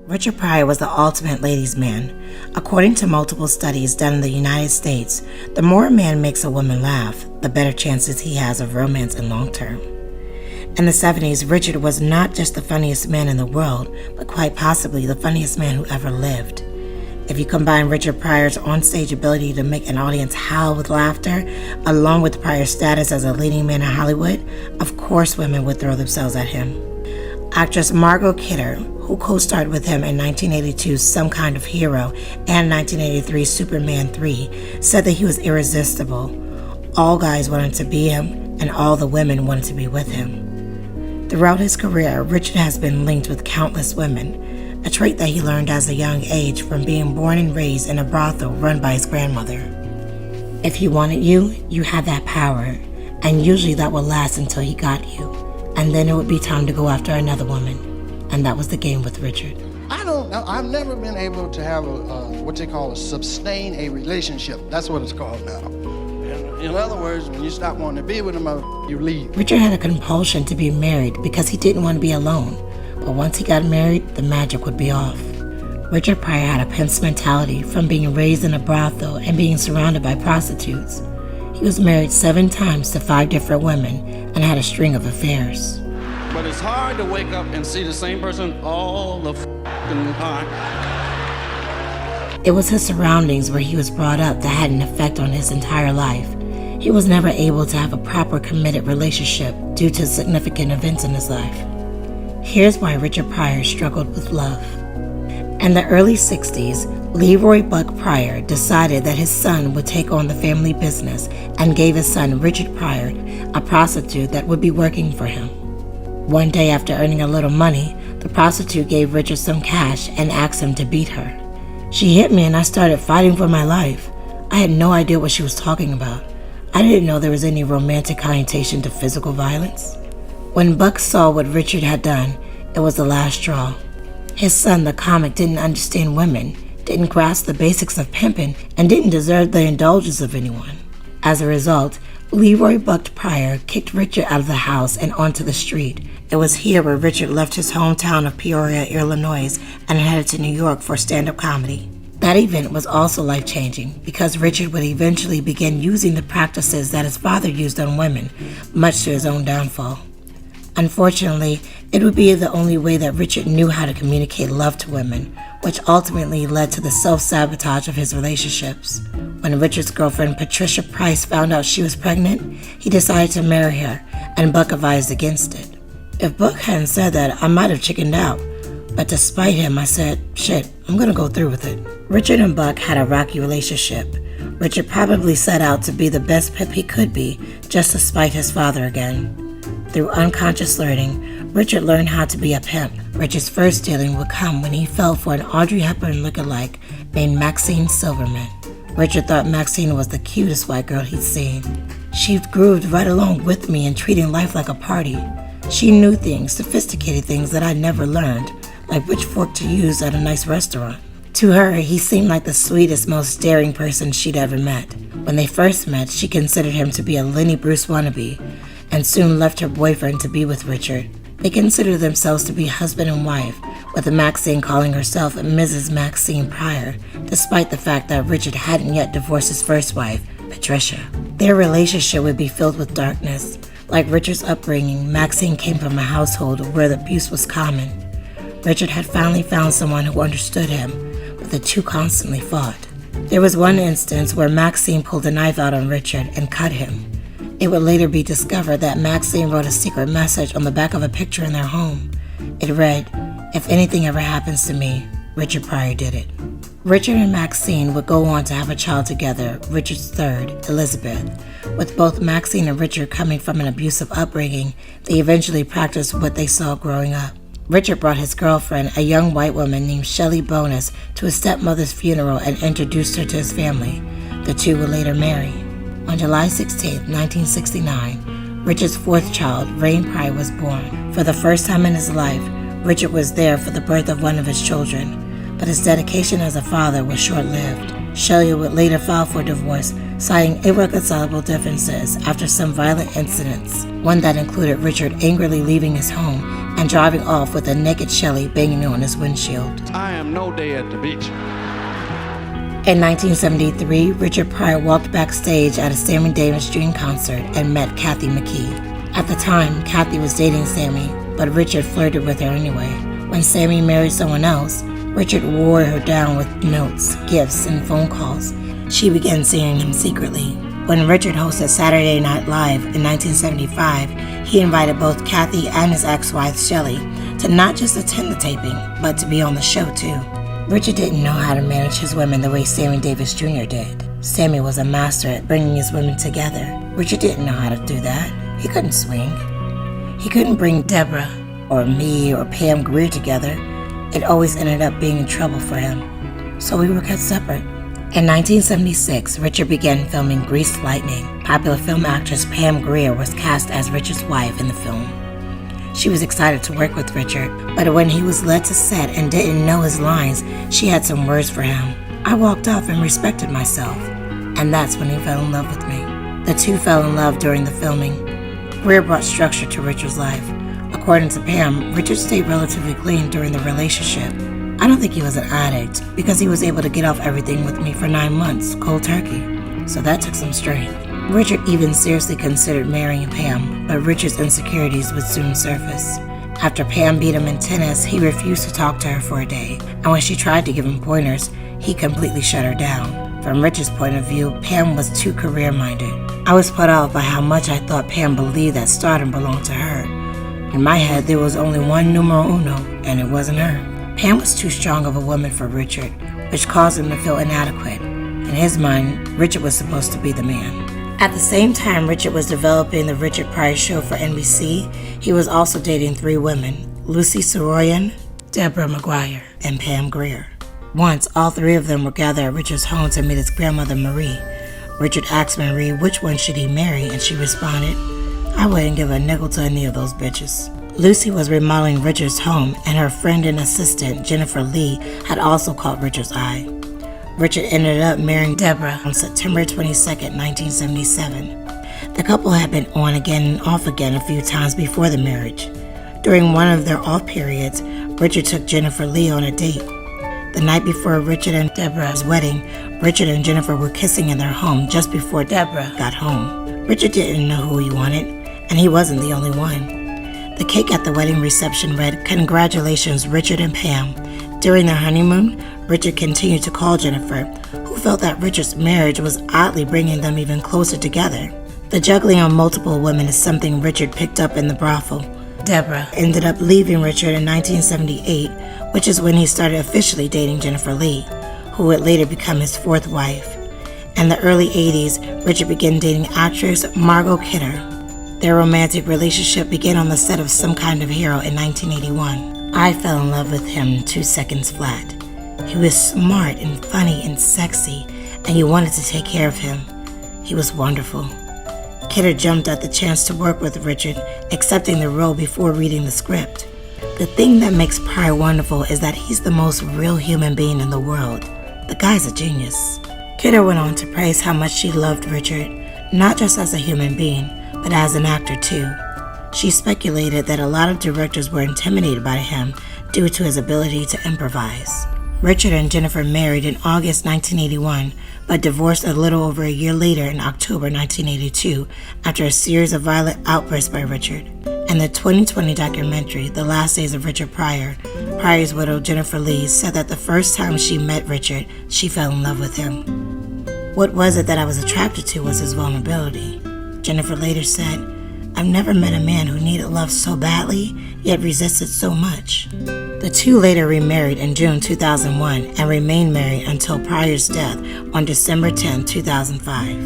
Richard Pryor was the ultimate ladies' man. According to multiple studies done in the United States, the more a man makes a woman laugh, the better chances he has of romance in long term. In the 70s, Richard was not just the funniest man in the world, but quite possibly the funniest man who ever lived. If you combine Richard Pryor's onstage ability to make an audience howl with laughter, along with Pryor's status as a leading man in Hollywood, of course women would throw themselves at him. Actress Margot Kidder, who co-starred with him in 1982's Some Kind of Hero and 1983's Superman 3, said that he was irresistible. All guys wanted to be him, and all the women wanted to be with him. Throughout his career, Richard has been linked with countless women, a trait that he learned as a young age from being born and raised in a brothel run by his grandmother. If he wanted you, you had that power, and usually that would last until he got you, and then it would be time to go after another woman. And that was the game with Richard. I don't know. I've never been able to have what they call sustain a relationship. That's what it's called now. In other words, when you stop wanting to be with them, you leave. Richard had a compulsion to be married because he didn't want to be alone. But once he got married, the magic would be off. Richard Pryor had a Pence mentality from being raised in a brothel and being surrounded by prostitutes. He was married 7 times to 5 different women and had a string of affairs. But it's hard to wake up and see the same person all the f***ing time. It was his surroundings where he was brought up that had an effect on his entire life. He was never able to have a proper committed relationship due to significant events in his life. Here's why Richard Pryor struggled with love. In the early 60s, Leroy Buck Pryor decided that his son would take on the family business and gave his son Richard Pryor a prostitute that would be working for him. One day after earning a little money, the prostitute gave Richard some cash and asked him to beat her. She hit me and I started fighting for my life. I had no idea what she was talking about. I didn't know there was any romantic connotation to physical violence. When Buck saw what Richard had done, it was the last straw. His son, the comic, didn't understand women, didn't grasp the basics of pimping, and didn't deserve the indulgence of anyone. As a result, Leroy Buck Pryor kicked Richard out of the house and onto the street. It was here where Richard left his hometown of Pryor, Illinois, and headed to New York for stand-up comedy. That event was also life-changing because Richard would eventually begin using the practices that his father used on women, much to his own downfall. Unfortunately, it would be the only way that Richard knew how to communicate love to women, which ultimately led to the self-sabotage of his relationships. When Richard's girlfriend Patricia Price found out she was pregnant, he decided to marry her, and Buck advised against it. If Buck hadn't said that, I might have chickened out. But despite him, I said, shit, I'm gonna go through with it. Richard and Buck had a rocky relationship. Richard probably set out to be the best pimp he could be, just to spite his father again. Through unconscious learning, Richard learned how to be a pimp. Richard's first dealing would come when he fell for an Audrey Hepburn lookalike named Maxine Silverman. Richard thought Maxine was the cutest white girl he'd seen. She grooved right along with me in treating life like a party. She knew things, sophisticated things that I'd never learned, like which fork to use at a nice restaurant. To her, he seemed like the sweetest, most daring person she'd ever met. When they first met, she considered him to be a Lenny Bruce wannabe, and soon left her boyfriend to be with Richard. They considered themselves to be husband and wife, with Maxine calling herself Mrs. Maxine Pryor, despite the fact that Richard hadn't yet divorced his first wife, Patricia. Their relationship would be filled with darkness. Like Richard's upbringing, Maxine came from a household where the abuse was common. Richard had finally found someone who understood him, but the two constantly fought. There was one instance where Maxine pulled a knife out on Richard and cut him. It would later be discovered that Maxine wrote a secret message on the back of a picture in their home. It read, "If anything ever happens to me, Richard Pryor did it." Richard and Maxine would go on to have a child together, Richard's third, Elizabeth. With both Maxine and Richard coming from an abusive upbringing, they eventually practiced what they saw growing up. Richard brought his girlfriend, a young white woman named Shelley Bonus, to his stepmother's funeral and introduced her to his family. The two would later marry. On July 16, 1969, Richard's fourth child, Rain Pryor, was born. For the first time in his life, Richard was there for the birth of one of his children, but his dedication as a father was short-lived. Shelley would later file for divorce, citing irreconcilable differences after some violent incidents, one that included Richard angrily leaving his home and driving off with a naked Shelley banging on his windshield. I am no day at the beach. In 1973, Richard Pryor walked backstage at a Sammy Davis Jr. concert and met Kathy McKee. At the time, Kathy was dating Sammy, but Richard flirted with her anyway. When Sammy married someone else, Richard wore her down with notes, gifts, and phone calls. She began seeing him secretly. When Richard hosted Saturday Night Live in 1975, he invited both Kathy and his ex-wife Shelley to not just attend the taping, but to be on the show too. Richard didn't know how to manage his women the way Sammy Davis Jr. did. Sammy was a master at bringing his women together. Richard didn't know how to do that. He couldn't swing. He couldn't bring Deborah or me or Pam Grier together. It always ended up being in trouble for him. So we were kept separate. In 1976, Richard began filming Greased Lightning. Popular film actress Pam Grier was cast as Richard's wife in the film. She was excited to work with Richard, but when he was led to set and didn't know his lines, she had some words for him. I walked off and respected myself, and that's when he fell in love with me. The two fell in love during the filming. Grier brought structure to Richard's life. According to Pam, Richard stayed relatively clean during the relationship. I don't think he was an addict, because he was able to get off everything with me for 9 months, cold turkey. So that took some strength. Richard even seriously considered marrying Pam, but Richard's insecurities would soon surface. After Pam beat him in tennis, he refused to talk to her for a day, and when she tried to give him pointers, he completely shut her down. From Richard's point of view, Pam was too career-minded. I was put off by how much I thought Pam believed that stardom belonged to her. In my head, there was only one numero uno, and it wasn't her. Pam was too strong of a woman for Richard, which caused him to feel inadequate. In his mind, Richard was supposed to be the man. At the same time Richard was developing the Richard Pryor Show for NBC, he was also dating 3 women, Lucy Soroyan, Deborah McGuire, and Pam Grier. Once, all 3 of them were gathered at Richard's home to meet his grandmother Marie. Richard asked Marie which one should he marry, and she responded, "I wouldn't give a nickel to any of those bitches." Lucy was remodeling Richard's home, and her friend and assistant, Jennifer Lee, had also caught Richard's eye. Richard ended up marrying Deborah on September 22, 1977. The couple had been on again and off again a few times before the marriage. During one of their off periods, Richard took Jennifer Lee on a date. The night before Richard and Deborah's wedding, Richard and Jennifer were kissing in their home just before Deborah got home. Richard didn't know who he wanted, and he wasn't the only one. The cake at the wedding reception read, "Congratulations, Richard and Pam." During their honeymoon, Richard continued to call Jennifer, who felt that Richard's marriage was oddly bringing them even closer together. The juggling on multiple women is something Richard picked up in the brothel. Deborah ended up leaving Richard in 1978, which is when he started officially dating Jennifer Lee, who would later become his 4th wife. In the early 80s, Richard began dating actress Margot Kidder. Their romantic relationship began on the set of Some Kind of Hero in 1981. I fell in love with him 2 seconds flat. He was smart and funny and sexy, and you wanted to take care of him. He was wonderful. Kidder jumped at the chance to work with Richard, accepting the role before reading the script. The thing that makes Pryor wonderful is that he's the most real human being in the world. The guy's a genius. Kidder went on to praise how much she loved Richard, not just as a human being, but as an actor too. She speculated that a lot of directors were intimidated by him due to his ability to improvise. Richard and Jennifer married in August 1981, but divorced a little over a year later in October 1982 after a series of violent outbursts by Richard. In the 2020 documentary, The Last Days of Richard Pryor, Pryor's widow Jennifer Lee said that the first time she met Richard, she fell in love with him. What was it that I was attracted to was his vulnerability. Jennifer later said, "I've never met a man who needed love so badly, yet resisted so much." The two later remarried in June 2001 and remained married until Pryor's death on December 10, 2005.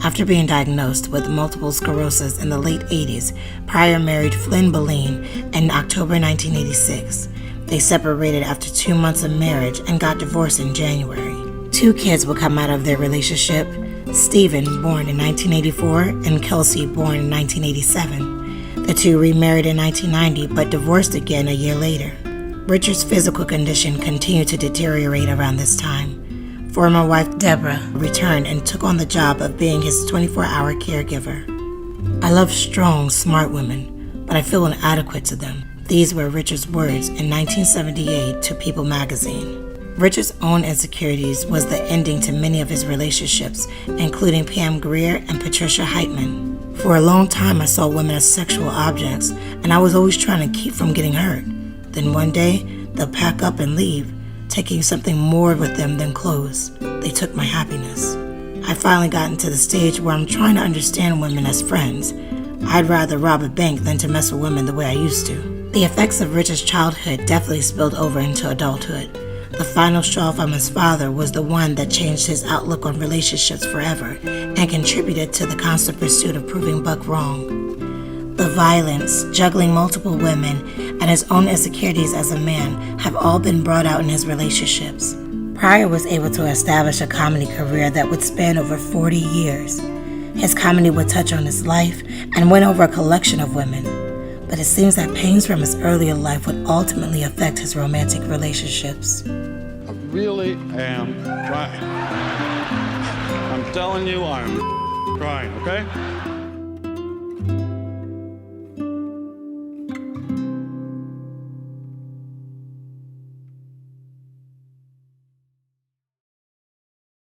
After being diagnosed with multiple sclerosis in the late 80s, Pryor married Flynn Boleen in October 1986. They separated after 2 months of marriage and got divorced in January. 2 kids will come out of their relationship: Stephen, born in 1984, and Kelsey, born in 1987. The two remarried in 1990 but divorced again a year later. Richard's physical condition continued to deteriorate around this time. Former wife Deborah returned and took on the job of being his 24-hour caregiver. "I love strong, smart women, but I feel inadequate to them. These were Richard's words in 1978 to People magazine. Richard's own insecurities was the ending to many of his relationships, including Pam Grier and Patricia Heitman. For a long time, I saw women as sexual objects, and I was always trying to keep from getting hurt. Then one day, they'll pack up and leave, taking something more with them than clothes. They took my happiness. I finally gotten to the stage where I'm trying to understand women as friends. I'd rather rob a bank than to mess with women the way I used to. The effects of Richard's childhood definitely spilled over into adulthood. The final straw from his father was the one that changed his outlook on relationships forever and contributed to the constant pursuit of proving Buck wrong. The violence, juggling multiple women, and his own insecurities as a man have all been brought out in his relationships. Pryor was able to establish a comedy career that would span over 40 years. His comedy would touch on his life and win over a collection of women. But it seems that pains from his earlier life would ultimately affect his romantic relationships. I really am crying. I'm telling you, I'm crying, okay?